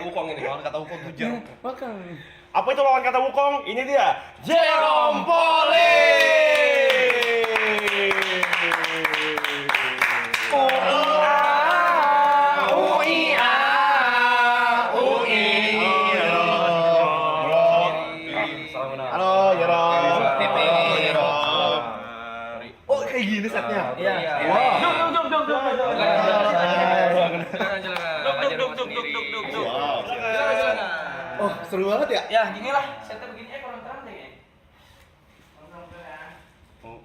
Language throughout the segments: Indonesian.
Wukong ini. Lawan kata Wukong tuh Jerome. Makan. Apa itu lawan kata Wukong? Ini dia, Jerome Pauline. Halo, Jerome. Oh, kayak gini setnya. Iya. Wow. Oh, seru banget ya? Ya, gini lah. Setnya begini kurang terang deh.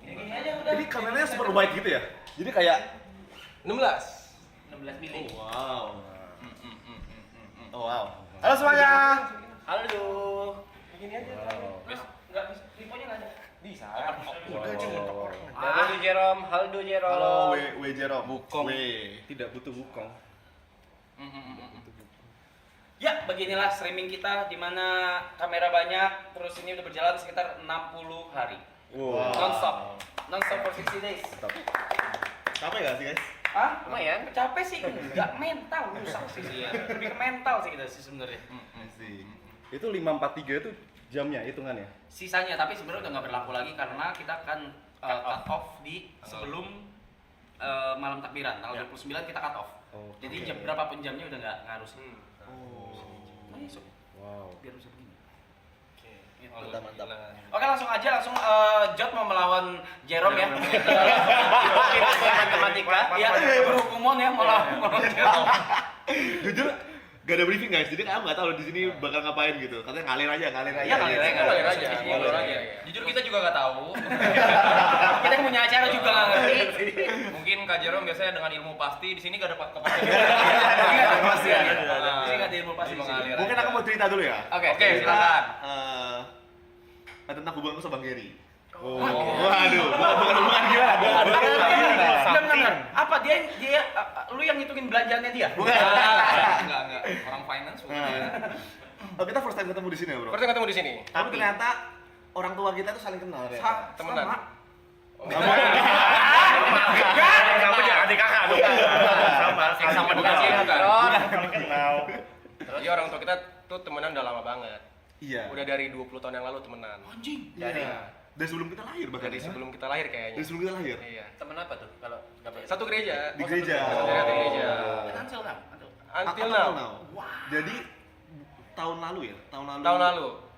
Gini aja udah. Jadi kameranya super wide gitu ya? Jadi kayak 16 mili. wow. Oh, wow. Halo semuanya. Halo. Begini aja. Enggak bisa. Liponya enggak ada. Bisa. Halo Jerome. Halo Jerome. Halo, W Jerome. Wukong. W. Tidak butuh Wukong. Ya, beginilah streaming kita di mana kamera banyak, terus ini udah berjalan sekitar 60 hari. Wow. Non-stop for 60 days. Capek gak sih, guys? Hah? Lumayan. Capek sih, enggak mental, rusak sih. Lebih ke mental sih kita sih sebenarnya. Itu 543 itu jamnya hitungannya. Sisanya tapi sebenarnya udah nggak berlaku lagi karena kita akan cut off di sebelum malam takbiran tanggal 29 kita cut off. Jadi jam berapapun jamnya udah nggak ngaruh sih. Wow. Biar bisa begini. Gitu. Mantap. Oke langsung Jot mau melawan Jerome ya. Matematika. Iya, berhukuman ya melawan Jerome. Jujur, gak ada briefing guys, jadi kamu nggak tahu di sini bakal ngapain gitu. Katanya ngalir aja. Iya, ngalir aja. Jujur kita juga nggak tahu. Kita yang punya acara juga nggak ngerti. Mungkin Kak Jerome biasanya dengan ilmu pasti, di sini gak ada kepastian. Nggak ada kepastian. Ini nggak ada ilmu pasti. Mengalir. Mungkin aku mau cerita dulu ya. Oke, silakan. Tentang hubunganku sama Bang Gary. Oh. Waduh, bukan hubungan gimana? Benar. Apa dia lu yang ngitungin belanjaannya dia? Enggak. Orang finance bukan. Oh, kita first time ketemu di sini ya, Bro. Pertama ketemu di sini. Tapi ternyata orang tua kita tuh saling kenal ya. Temenan. Kamu jangan adik kakak dong. Sama bukan sih, bukan. Saling kenal. Jadi orang tua kita tuh temenan udah lama banget. Iya. Udah dari 20 tahun yang lalu temenan. Anjing. Dari sebelum kita lahir bahkan. Dari sebelum kita lahir kayaknya. Dari sebelum kita lahir. Iya. Temen apa tuh kalau nggak boleh? Satu gereja. Di gereja. Satu gereja. Ansel kan? Until Up now. Jadi tahun lalu ya? Tahun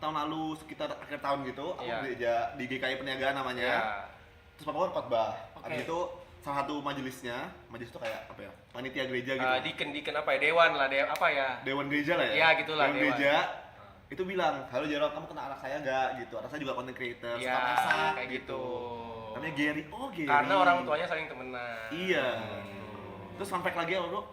lalu sekitar akhir tahun gitu, aku Iya. gereja di GKI Perniagaan namanya. Iya. Terus papa kan khotbah. Oke. Habis itu salah satu majelis itu kayak apa ya? Panitia gereja gitu. Diken apa ya? Dewan lah, apa ya? Dewan gereja lah ya? Iya, gitulah, Dewan dewan. gereja itu bilang, halo Jerome, kamu kenal anak saya gak? Gitu, anak saya juga content creator, Iya, suka masak kayak gitu. Namanya Gary, oh Gary. Karena orang tuanya saling temenan. Iya. Terus fun fact lagi ya Bro?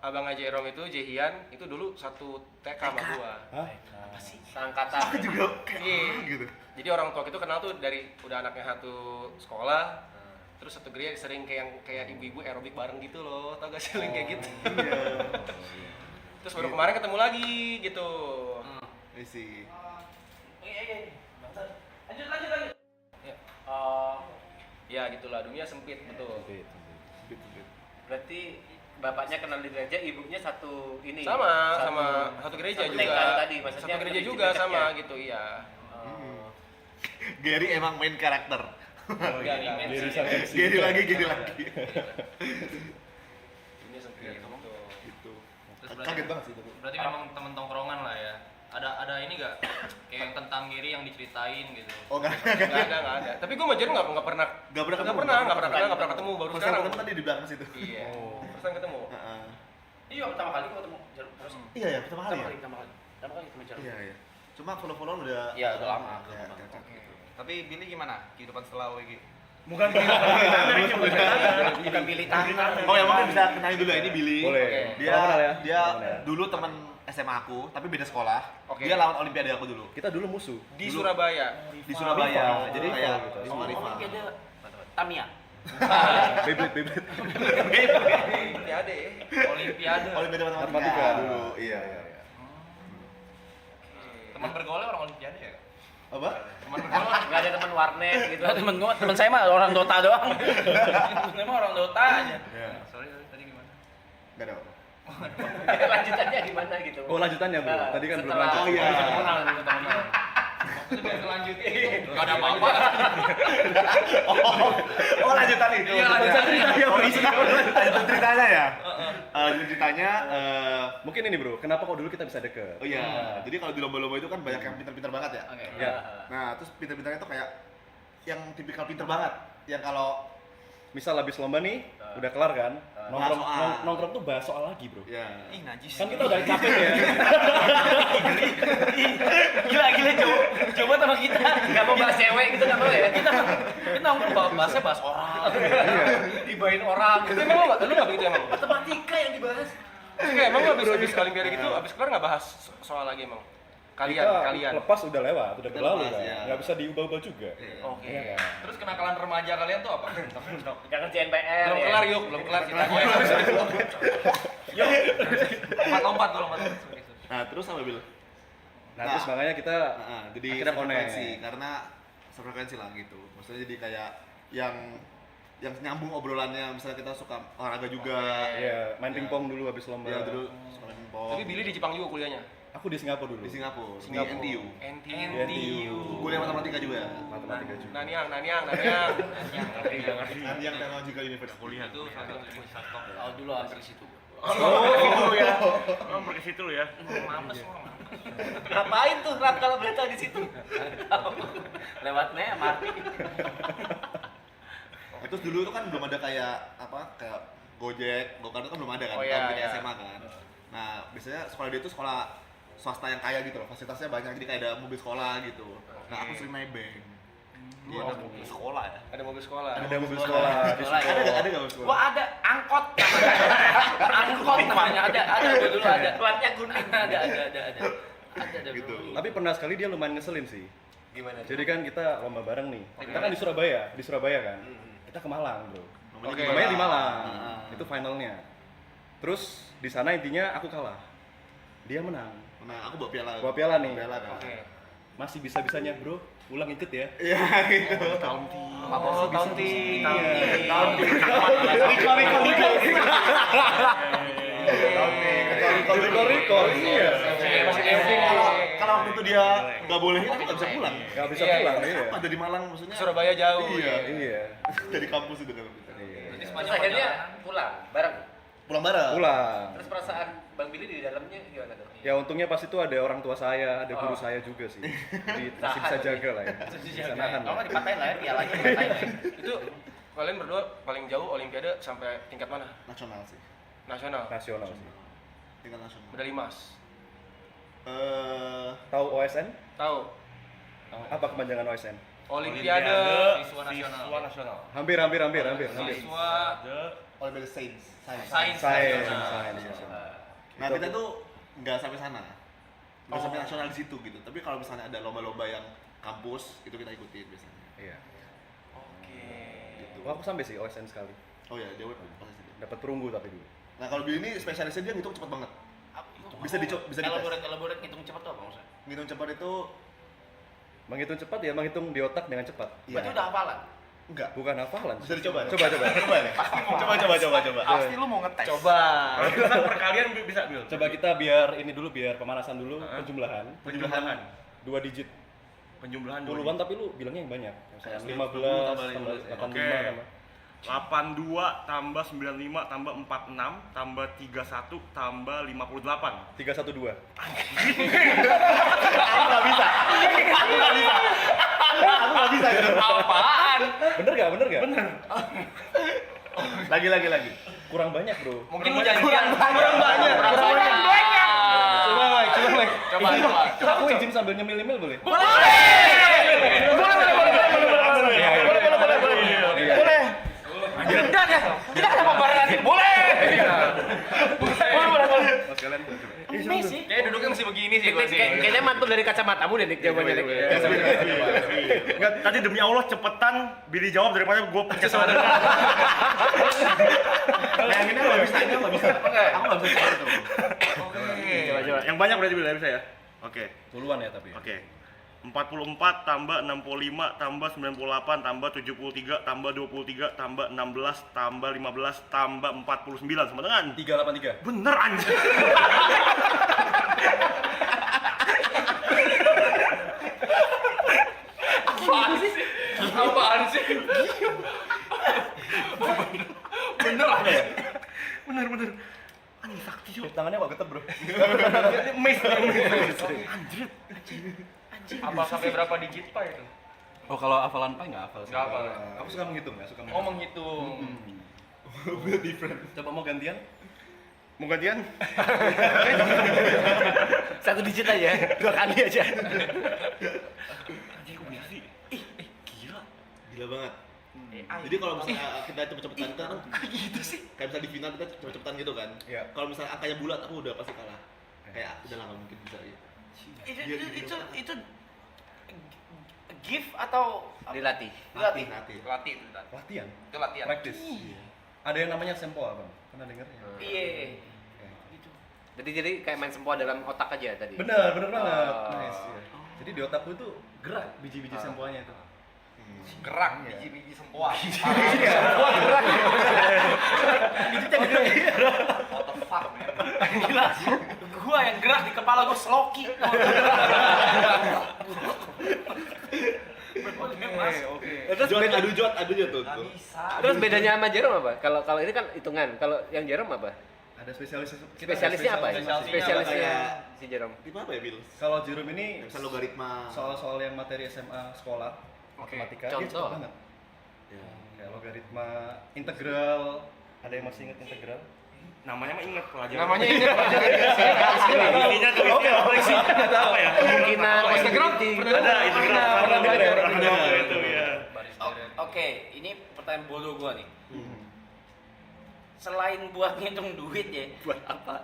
Abang Jerome itu Jehian itu dulu satu TK sama gua. Apa sih? Sangkatan. Aku juga kayak Iya. gitu. Jadi orang tua itu kenal tuh dari udah anaknya satu sekolah, terus satu gereja sering kayak ibu-ibu aerobik bareng gitu loh, tau gak sih sering kayak gitu. Iya. Terus baru kemarin ketemu lagi gitu. Iya sih. Iya. Lanjut. Ya. Ya gitulah, dunia sempit betul. Berarti bapaknya kenal di gereja, ibunya satu ini. Sama satu gereja satu juga. TK tadi, maksudnya Satu gereja lebih juga dekat sama ya? gitu, iya. Gary emang main karakter. Gary Gary lagi. Dunia sempit betul. Gitu. Terus Kaget banget sih itu. Berarti memang temen tongkrongan lah ya. Ada ini gak? Kayak yang tentang Giri yang diceritain gitu. Oh enggak. Nggak ada. Tapi gue sama Jerome nggak pernah ketemu baru Pertama sekarang. ketemu tadi di belakang situ. Iya. Terus ketemu. Heeh. Iya, pertama kali gua ketemu Jerome terus. Iya ya, pertama kali ya. Pertama kali ketemu Jerome. Iya. Cuma follow-followan udah Iya, udah lama. Ya, Tapi Billy gimana? Kehidupan setelah WG? Bukan Bukan pilih tangan. Oh ya mungkin bisa kenalin dulu ya, ini Billy. Boleh. Dia Salam kenal ya. dia Salam kenal ya. dulu teman SMA aku, tapi beda sekolah. Oke. Dia lawan olimpiade aku dulu. Kita dulu musuh. Di Dulu. Surabaya. Di Surabaya. Jadi Rival kayak gitu. sama rival. Olimpiade Tamiya. Beyblade. Olimpiade. Olimpiade. Olimpiade Matematika matematika dulu. Iya. Teman bergaulnya orang Olimpiade ya? Apa? Teman bergaul. Nggak ada teman warnet gitu. Temen saya mah orang Dota doang. Temen saya mah orang Dota aja. Iya. Sorry, tadi gimana? Enggak ada. Lanjutannya gimana gitu. Oh lanjutannya bro, tadi kan belum Setelah- lanjut. Oh, iya. setelah menang, setelah menang. Itu biar lanjutin. Enggak ada apa-apa. Oh lanjutan itu. Iya, lanjutan ceritanya. Lanjutan ceritanya ya. Lanjutan ceritanya. Mungkin ini bro, kenapa kok dulu kita bisa deket? Oh iya. Jadi kalau di lomba-lomba itu kan banyak yang pintar-pintar banget ya. Oke. Ya. Nah terus pintar-pintarnya tuh kayak yang tipikal pintar banget. Yang kalau Misal habis lomba nih, udah kelar kan? Nongkrong, Bahas soal. nongkrong tuh bahas soal lagi bro. ya. Ih, najis. Kan kita udah capek ya. Gila coba sama kita. Nggak mau bahas cewek gitu nggak mau ya? Kita nongkrong bahasnya bahas orang. Dibain orang Itu gitu. emang lu nggak begitu emang? Matematika yang dibahas. Enggak, emang lu habis Olimpiade gitu, habis kelar nggak bahas soal lagi emang? Kalian. Kita lepas udah lewat, udah Kita berlalu lepas, kan. ya. Nggak bisa diubah-ubah juga. Oke. Iya kan? Terus kenakalan remaja kalian tuh apa? Nggak ngerjain PR Belum ya. kelar yuk, belum kelar kita. Lompat. Nah terus apa Bil? Nah, terus makanya kita Jadi akhirnya frekuensi connect. karena frekuensi lah gitu. Maksudnya jadi kayak yang nyambung obrolannya. Misalnya kita suka olahraga juga. Iya, main Ya. pingpong dulu habis lomba. Ya dulu suka main pingpong. Tapi Billy di Jepang juga kuliahnya. Aku di Singapura dulu. Di Singapura, Singapura. di NTU. NTU. Kuliah matematika juga. Matematika juga. Naniang. Yang Technological University. Kuliah Itu salah satu universitas top. Oh, dulu hampir ke situ. Oh ya. Ke situ lu ya. Mampus orang. Ngapain tuh Rap kalau berita di situ? Lewatnya mati. Terus dulu tuh kan belum ada kayak Gojek, Gokar itu kan belum ada kan, Oh, iya, tahun kita iya. SMA kan. Nah, biasanya sekolah dia tuh sekolah swasta yang kaya gitu loh, fasilitasnya banyak, jadi kayak ada mobil sekolah gitu. Nah, aku sering nebeng. Iya, ada mobil sekolah ya. Ada mobil sekolah. Ada mobil sekolah di Sekolah. situ. Ada nggak mobil sekolah? Wah, ada angkot. Angkot namanya ada dulu ada. Platnya kuning. Ada Gitu. bro. Tapi pernah sekali dia lumayan ngeselin sih. Gimana? Jadi kan kita lomba bareng nih. Kita kan di Surabaya kan. Kita ke Malang, Bro. Namanya Oke. di Namanya di Malang. Malang. Itu finalnya. Terus di sana intinya aku kalah. Dia menang. Nah, aku bawa piala. Bawa piala nih. Piala kan. Oke. Masih bisa-bisanya, Bro. Ulang ikut ya. Iya, gitu. Oh, Taunti. Recall. Iya. Masih camping. Kalau waktu itu dia nggak boleh, aku nggak bisa pulang. Nggak bisa Iya, pulang, Apa iya. dari Malang maksudnya? Surabaya jauh. Iya. Iya. Dari kampus itu kan. Iya. Terus akhirnya pulang bareng. Pulang bareng. Pulang. Terus perasaan Bang Billy di dalamnya gimana tuh? Ya untungnya pas itu ada orang tua saya, ada guru saya juga sih. Jadi masih bisa jaga lah ya. Bisa nahan. Kalau nggak lah. dipatahin lah ya, pialanya dipatahin lah ya. Itu kalian berdua paling jauh Olimpiade sampai tingkat mana? Nasional sih. Nasional. Nasional sih. Tingkat nasional. Medali emas. Tahu OSN? Tahu. Apa kepanjangan OSN? Olimpiade Siswa nasional. Hampir. Siswa Olimpiade Sains. sains. Sains. Nah, kita tuh nggak sampai sana. Nggak sampai nasional di situ gitu. Tapi kalau misalnya ada lomba-lomba yang kampus, itu kita ikutin biasanya. Iya. Oke. Gitu. Wah, aku sampai sih OSN sekali. Oh ya, jawab pasti sih. Dapat perunggu tapi dulu. Nah, kalau Billy ini spesialisnya dia ngitung cepet banget. Bisa bisa dites. Elaborate ngitung cepat tuh apa maksudnya? Ngitung cepat itu Menghitung cepat ya, menghitung di otak dengan cepat. Berarti udah hafalan? enggak. Bukan hafalan. Bisa dicoba. Coba. Coba. Pasti lu mau ngetes. coba. Kalau itu kan perkalian bisa Bil. Coba kita biar ini dulu, biar pemanasan dulu, penjumlahan. Penjumlahan. 2 digit. Penjumlahan Puluhan tapi lu bilangnya yang banyak. Misalnya 15 tambah tambah 15. 85 Oke. tambah. 82 tambah 95 tambah 46 tambah 31 tambah 58. 312. Aku nggak bisa gitu. Apaan? Bener gak? Bener. Lagi. Kurang banyak, Bro. Mungkin lu jangan kurang banyak. Coba. Aku izin sambil nyemil-nyemil boleh? Tidak ya. Kita ada pembahasan nanti. Boleh. Mas kalian Ini sih. Kayak duduknya masih begini sih gua sih. Kayaknya mantul dari kacamatamu deh Dik jawabannya Dik. Enggak, tadi demi Allah cepetan Billy jawab daripada gue pencet sama dia. Yang ini nggak bisa, Aku nggak bisa seperti itu. Coba. Yang banyak berarti Billy bisa ya? Oke. puluhan ya tapi. Oke. 44 tambah 65 tambah 98 tambah 73 tambah 23 tambah 16 tambah 15 tambah 49 sama dengan 383. bener anjir. Apaan sih? Bener aja ya? Bener anjir sakti yo. Tangannya kok geter, Bro? Mes anjir. Apa sampai berapa digit Pak itu? Oh, kalau hafalan Pi nggak hafal sih. Nggak hafal. Aku suka menghitung, ya, suka Oh, menghitung. different. Coba mau gantian? Mau gantian? Satu digit aja, 2 kali aja. Anjir kok bisa sih? Gila. Gila banget. Jadi kalau misalnya kita cepet-cepetan kan gitu sih. Kayak misalnya di final kita cepet-cepetan gitu kan. Iya. Kalau misalnya angkanya bulat aku udah pasti kalah. Kayak udah lah nggak mungkin bisa ya. Itu gift atau Dilatih. Dilatih. Latih. Latih itu tadi. Latihan. Itu latihan. Practice. Ada yang namanya sempoa, Bang. Pernah dengar ya? Iya. Jadi kayak main sempoa dalam otak aja tadi. Bener banget. Oh. Nice. Iya. Jadi di otakku itu gerak biji-biji sempoanya itu. Gerak Iya. biji-biji sempoa. What the fuck, man? Gila. Gua yang gerak di kepala gua seloki. Oke. Jot adu tuh. Nggak bisa. Terus bedanya sama Jerome apa? Kalau ini kan hitungan. Kalau yang Jerome apa? Ada spesialisnya. Spesialisnya apa? spesialisasi. Spesialisnya kayak- si Jerome. Tipe apa ya, Bill? Kalau Jerome ini Kayak misal logaritma. soal-soal yang materi SMA sekolah, Oke. matematika dia Contoh. cepet banget. Ya. Kayak logaritma, integral. Ada yang masih ingat integral? Namanya mah inget pelajaran. Namanya ini pelajaran Isinya tuh isinya apa ya? kemungkinan possibility. Ada integral. Pernah dengar ya? Pernah dengar itu ya. Oke, ini pertanyaan bodoh gua nih. Hmm. Selain buat ngitung duit ya, Buat apa?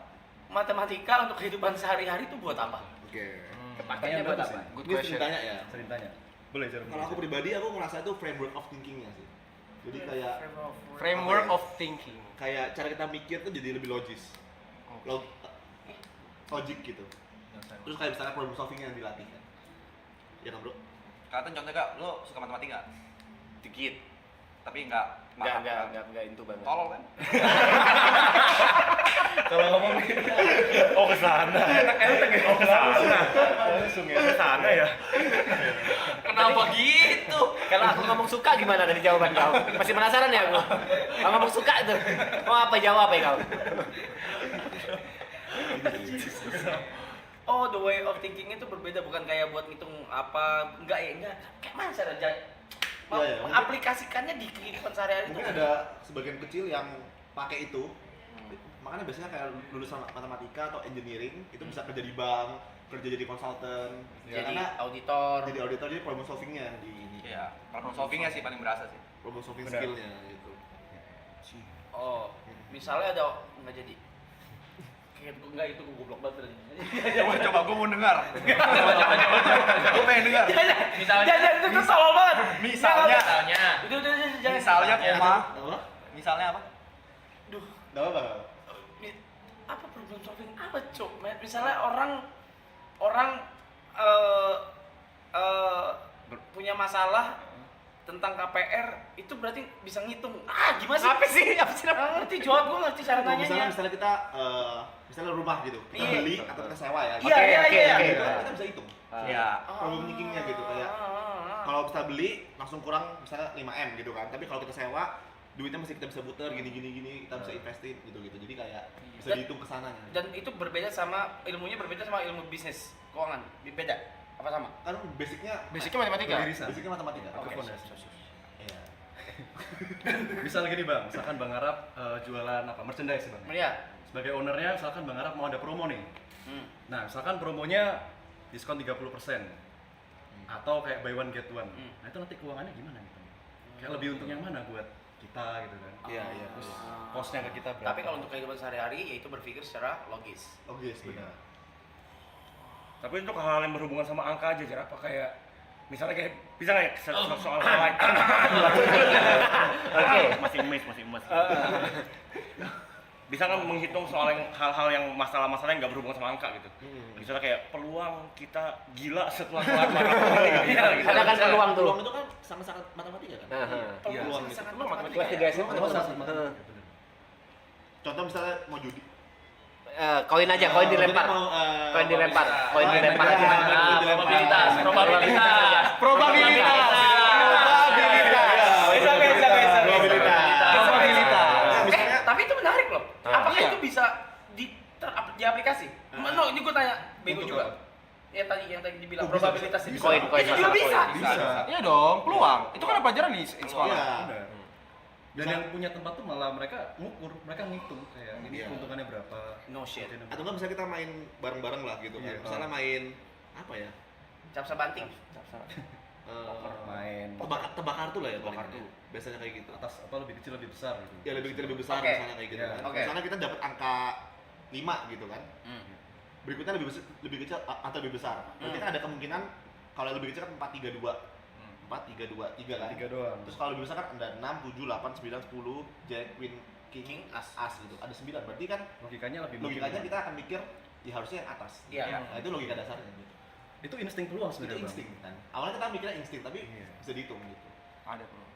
matematika untuk kehidupan sehari-hari itu buat apa? Oke. Kepakainya buat apa? Good Ini question. ceritanya ya. Sering tanya. Boleh Jerome. Kalau aku pribadi aku merasa itu framework of thinkingnya sih. Jadi kayak Framework of thinking. kayak cara kita mikir tuh jadi lebih logis. Logik gitu. Terus kayak misalnya problem solving yang dilatih kan. Ya kan, Bro? Kata contohnya Kak, lo suka matematika? Dikit. Tapi enggak Enggak itu banget. tolol kan? Kalau ngomong Oh ke sana. enteng ya. Oh ke sana. Langsung ya. Ke sana ya. Kenapa gitu? Kalau aku ngomong suka gimana dari jawaban kau? Masih penasaran ya aku? Kalau ngomong suka itu, mau apa jawab ya kau? Oh, the way of thinking itu berbeda, bukan kayak buat ngitung apa, enggak ya, enggak. Kayak mana cara mau Iya, ya, mungkin- mengaplikasikannya di kehidupan sehari-hari itu? Mungkin ada sebagian kecil yang pakai itu. Makanya biasanya kayak lulusan matematika atau engineering itu bisa kerja di bank, kerja jadi konsultan. Jadi Karena auditor. jadi auditor jadi problem solvingnya di ini. Iya, problem solvingnya sih paling berasa sih. Problem solving Benar. skillnya gitu. Oh, misalnya ada nggak jadi. Kayak gue enggak itu gue goblok banget tadi. Coba gue mau dengar. Gue pengen dengar. Misalnya. Jangan itu tuh tolol banget. Misalnya. Udah jangan. Misalnya koma. Apa? Misalnya apa? Duh, Gak apa-apa. apa problem solving apa cok? Misalnya orang punya masalah tentang KPR itu berarti bisa ngitung. Gimana sih? Apa sih? Apa sih? Nggak ngerti, jawab gue ngerti cara Misalnya nanyanya. misalnya kita misalnya rumah gitu. Kita Iya. beli atau kita sewa ya. Iya, Oke, iya, oke, iya. oke. Gitu, kita bisa hitung. Iya. Problem thinkingnya gitu kayak kalau kita beli langsung kurang misalnya 5M gitu kan. Tapi kalau kita sewa duitnya masih kita bisa puter gini kita bisa investin gitu. Jadi kayak bisa Dan- dihitung kesananya. Dan itu berbeda sama ilmunya berbeda sama ilmu bisnis keuangan. Beda apa sama? Kan basicnya matematika. Irisan. basicnya matematika. Oke, Oke. fondasi. Iya. Misal gini Bang, misalkan Bang Arab jualan apa? Merchandise Bang. Iya. Sebagai ownernya misalkan Bang Arab mau ada promo nih. Hmm. Nah, misalkan promonya diskon 30% atau kayak buy one get one. Hmm. Nah, itu nanti keuangannya gimana gitu? Kayak lebih untung yang mana buat kita gitu kan? Iya, iya. Terus cost-nya ke kita berapa? Tapi kalau untuk kehidupan sehari-hari yaitu berpikir secara logis. Oke, benar. Tapi untuk hal yang berhubungan sama angka aja, Jar, apa kayak misalnya kayak bisa nggak ya soal lain? Oke, masih emas. bisa kan menghitung soal hal-hal yang masalah-masalah yang nggak berhubungan sama angka gitu. Misalnya kayak peluang kita gila setelah kelar maraton gitu. Ada kan peluang tuh. Peluang itu kan sama-sama matematika kan? Iya. Peluang itu. Sangat Peluang matematika. Kelas 3 SMA Matematika. Heeh. Contoh misalnya mau judi. Koin aja, koin dilempar. Koin dilempar. Koin dilempar aja. Probabilitas. Probabilitas. Tapi itu menarik loh. Apakah Iya. itu bisa di aplikasi? No, ini gue tanya bego Untuk juga. apa? Yang tadi dibilang probabilitas itu. Koin, koin, Itu juga masalah bisa. koin. Bisa. Iya dong, peluang. Itu kan pelajaran di sekolah. Iya. Benar. Dan yang punya tempat tuh malah mereka ngukur, mereka ngitung kayak ini Iya. keuntungannya berapa. No shit. keuntungannya Atau nggak bisa kita main bareng-bareng lah gitu kan. Iya. Misalnya main apa ya? Capsa banting. main Tebak kartu lah ya paling. Tebak kartu. Biasanya kayak gitu. atas apa lebih kecil lebih besar gitu. Ya lebih kecil lebih besar Oke. misalnya kayak gitu Iya. kan. Oke. Misalnya kita dapat angka 5 gitu kan. Hmm. Berikutnya lebih kecil atau lebih besar. Berarti kan ada kemungkinan kalau lebih kecil kan 4 3 2. 4 3 2 3 kan. 3 doang. Terus kalau lebih besar kan ada 6 7 8 9 10 Jack Queen King, King, As. gitu. Ada 9. Berarti kan Logikanya lebih logikanya mungkin. kita akan mikir ya harusnya yang atas. Iya. Nah, itu logika dasarnya gitu. Itu insting peluang Itu sebenarnya. Bang. insting kan. Awalnya kita mikirnya insting tapi Iya. bisa dihitung gitu. Ada peluang.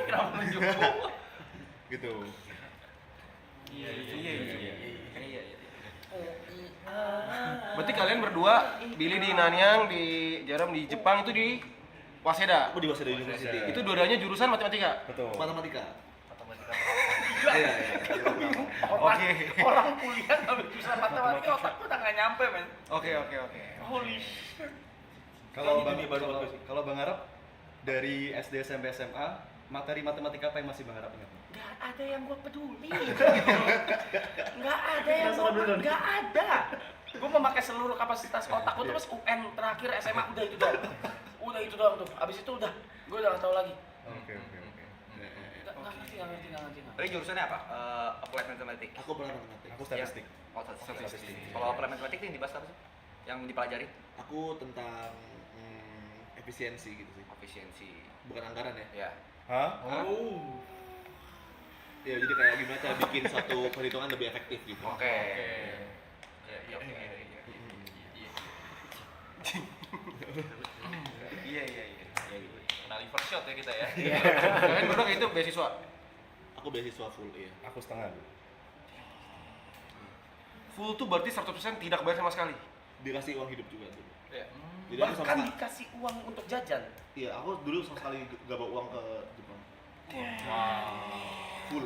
Kenapa menunjuk? Gitu. Iya. Berarti kalian berdua, Billy di Nanyang, di Jaram di Jepang itu di Waseda. Aku di Waseda University. Itu dua-duanya jurusan matematika. Betul. matematika. Iya, iya. Orang kuliah ngambil jurusan matematika otakku udah nggak nyampe men. Oke. Holy shit. Kalau Bang Ini baru bagus. kalau Bang Arab dari SD SMP SMA materi matematika apa yang masih Bang Arab ingat? Gak ada yang gue peduli. Gak ada yang gak ada. Gue memakai seluruh kapasitas otak gue terus UN terakhir SMA udah itu doang. Udah itu doang tuh. Abis itu udah. Gue udah gak tahu lagi. Oke. Gak ngerti. Tadi jurusannya apa? Applied Mathematics. Aku pernah matematika. Aku statistik. Oh, statistik. Kalau Applied Mathematics yang dibahas apa sih? Yang dipelajari? Aku tentang efisiensi gitu sih. Efisiensi. Bukan anggaran ya. Ya. Hah? Oh. Ya jadi kayak gimana cara bikin satu perhitungan lebih efektif gitu. Oke. Iya. Kenal liver shot ya kita ya. Kalian berdua kayak itu beasiswa. Aku beasiswa full iya. Aku setengah. Full tuh berarti 100% tidak bayar sama sekali. Dikasih uang hidup juga tuh. Iya. Jadi aku sama Bahkan dikasih uang untuk jajan. iya, aku dulu sama sekali gak bawa uang ke Jepang. Full.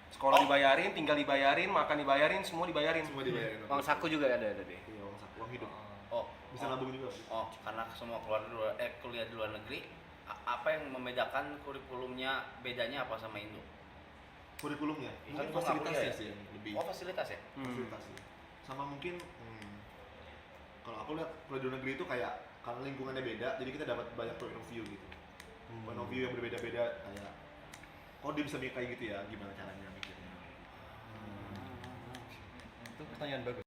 Sekolah dibayarin, tinggal dibayarin, makan dibayarin, semua dibayarin. Semua dibayarin. Uang saku juga ada tadi. Iya, uang hidup. Oh, Bisa nabung juga. Oh, karena semua kuliah di luar negeri, apa yang membedakan kurikulumnya bedanya apa sama Indo? Kurikulumnya. Kan Mungkin gua nggak fasilitasnya kuliah ya? sih yang lebih. Oh, fasilitas ya? Fasilitasnya. Sama mungkin kalau aku lihat kuliah di luar negeri itu kayak karena lingkungannya beda, jadi kita dapat banyak point of view gitu. Point of view yang berbeda-beda kayak kok dia bisa mikir kayak gitu ya, gimana caranya mikirnya. Itu pertanyaan bagus.